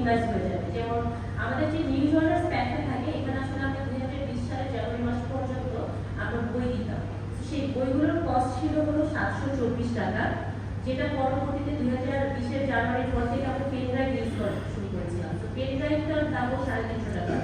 Revise হয়ে যাবে। যেমন আমাদের যে নিউজ অর্ডার প্যাকটা থাকে, এখানে আসলে আমরা 2020 সালের জানুয়ারি মাস পর্যন্ত আমরা বই দিতাম। সেই বইগুলোর কস্ট ছিল হলো 724 টাকা, যেটা পরবর্তীতে 2020 জানুয়ারির পর থেকে আমরা পেন ড্রাইভ ইউজ করা শুরু করেছিলাম। তো পেন ড্রাইভটার দাম 350 টাকা।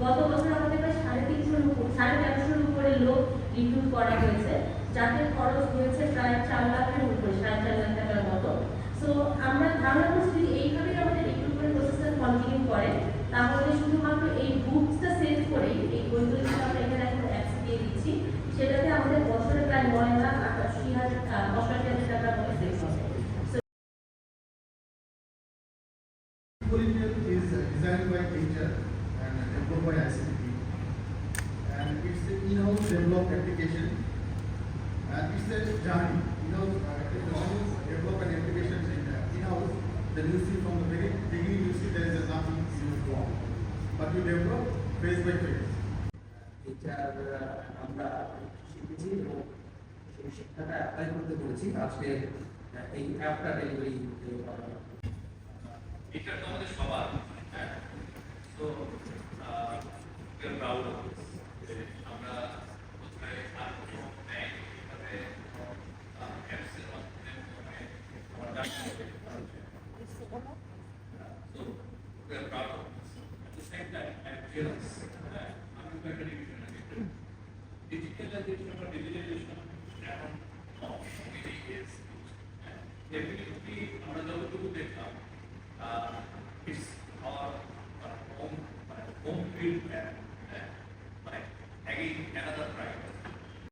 গত বছর আমাদের প্রায় 1350 উপরে লোক রিক্রুট করা হয়েছে, যাদের খরচ হয়েছে প্রায় 4 লাখের উপরে, 4.5 লাখ টাকার মতো। সো আমরা ধারণা করছি যদি এইভাবে আমাদের রিক্রুটমেন্ট প্রসেসটা কন্টিনিউ করে, তাহলে শুধুমাত্র এই বুকসটা সেভ করেই, এই বইগুলো যেটা আমরা এখানে এখন অ্যাপস দিয়ে দিচ্ছি, সেটাতে আমাদের বছরে প্রায় 9,88,000 টাকার মতো সেভ হবে। Curriculum is designed by teacher and developed by ICT, and it's an in-house developed application, and it's a journey. Develop an application in-house. Then you see from the very beginning, you see there is nothing you wrong, but you develop phase by phase. এটার আমরা শিখেছি এবং সেই শিক্ষাটা apply করতে পেরেছি আজকে এই অ্যাপটা ডেলিভারি করা। এটা তো আমাদের সবার, তো প্রাউড আমরা কোথায় আর কোনো ব্যাংক এভাবে অ্যাপসের মাধ্যমে আমরা doctor so we are proud of this. At the same time, I'm jealous. I'm a division digitalization or digitalization এখন really is definitely আমরা যতটুকু দেখলাম it's our home field